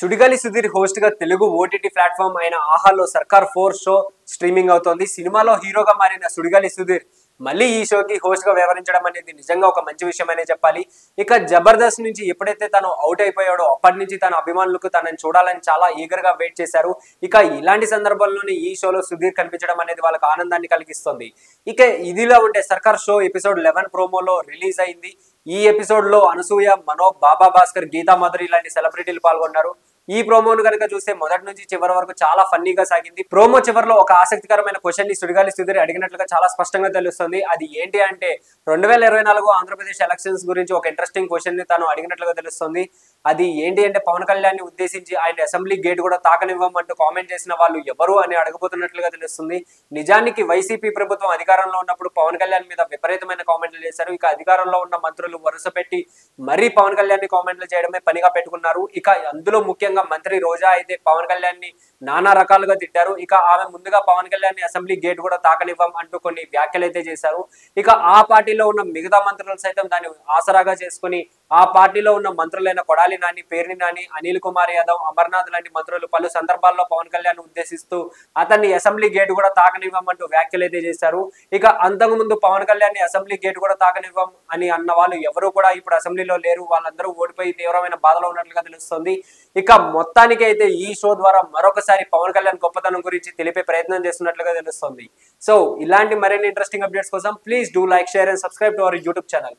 Sudigali Sudheer host గా Telugu OTT platform అయిన ఆహాలో సర్కార్ 4 షో స్ట్రీమింగ్ అవుతోంది. సినిమాలో హీరోగా మారిన సుడిగాలి సుధీర్ మళ్ళీ ఈ షోకి హోస్ట్ గా వ్యవహరించడం అనేది నిజంగా ఒక మంచి విషయం అనే చెప్పాలి. ఇక జబర్దస్త్ నుంచి ఎప్పుడైతే తను అవుట్ అయిపోయాడో అప్పటి నుంచి తన అభిమానులకు తనని చూడాలని చాలా ఈగర్ గా వెయిట్ చేశారు. ఇక ఇలాంటి సందర్భంలోనే ఈ షోలో సుధీర్ కనిపించడం అనేది వాళ్ళకి ఆనందాన్ని కలిగిస్తుంది. ఇక ఇదిలా ఉంటే సర్కార్ షో ఎపిసోడ్ 11 ప్రోమోలో రిలీజ్ అయింది. ఈ ఎపిసోడ్ లో అనసూయ, మనోబ్, బాబా భాస్కర్, గీతా మాధురి లాంటి సెలబ్రిటీలు పాల్గొన్నారు. ఈ ప్రోమోను కనుక చూస్తే మొదటి నుంచి చివరి వరకు చాలా ఫన్నీగా సాగింది. ప్రోమో చివరిలో ఒక ఆసక్తికరమైన క్వశ్చన్ ని సుడిగాలి సుధీర్ అడిగినట్లుగా చాలా స్పష్టంగా తెలుస్తుంది. అది ఏంటి అంటే 2024 ఆంధ్రప్రదేశ్ ఎలక్షన్స్ గురించి ఒక ఇంట్రెస్టింగ్ క్వశ్చన్ ని తాను అడిగినట్లుగా తెలుస్తుంది. అది ఏంటి అంటే పవన్ కళ్యాణ్ ని ఉద్దేశించి ఆయన అసెంబ్లీ గేట్ కూడా తాకనివ్వమంటూ కామెంట్ చేసిన వాళ్ళు ఎవరు అని అడగబోతున్నట్లుగా తెలుస్తుంది. నిజానికి వైసీపీ ప్రభుత్వం అధికారంలో ఉన్నప్పుడు పవన్ కళ్యాణ్ మీద విపరీతమైన కామెంట్లు చేశారు. ఇక అధికారంలో ఉన్న మంత్రులు వరుస పెట్టి మరీ పవన్ కళ్యాణ్ ని కామెంట్లు చేయడమే పనిగా పెట్టుకున్నారు. ఇక అందులో ముఖ్యంగా మంత్రి రోజా అయితే పవన్ కళ్యాణ్ ని నానా రకాలుగా తిట్టారు. ఇక ఆమె ముందుగా పవన్ కళ్యాణ్ ని అసెంబ్లీ గేట్ కూడా తాకనివ్వం అంటూ కొన్ని వ్యాఖ్యలు అయితే చేశారు. ఇక ఆ పార్టీలో ఉన్న మిగతా మంత్రులు సైతం దాన్ని ఆసరాగా చేసుకుని ఆ పార్టీలో ఉన్న మంత్రులైన కొడాలి నాని, పేర్ని నాని, అనిల్ కుమార్ యాదవ్, అమర్నాథ్ లాంటి మంత్రులు పలు సందర్భాల్లో పవన్ కళ్యాణ్ ఉద్దేశిస్తూ అతన్ని అసెంబ్లీ గేట్ కూడా తాకనివ్వమంటూ వ్యాఖ్యలు అయితే చేశారు. ఇక అంతకుముందు పవన్ కళ్యాణ్ ని అసెంబ్లీ గేట్ కూడా తాకనివ్వం అని అన్న వాళ్ళు ఎవరు కూడా ఇప్పుడు అసెంబ్లీలో లేరు. వాళ్ళందరూ ఓడిపోయి తీవ్రమైన బాధలో ఉన్నట్లుగా తెలుస్తుంది. ఇక మొత్తానికి అయితే ఈ షో ద్వారా మరొకసారి పవన్ కళ్యాణ్ గొప్పతనం గురించి తెలిపే ప్రయత్నం చేస్తున్నట్లుగా తెలుస్తుంది. సో ఇలాంటి మరిన్ని ఇంట్రెస్టింగ్ అప్డేట్స్ కోసం please do like, share and subscribe to our YouTube channel.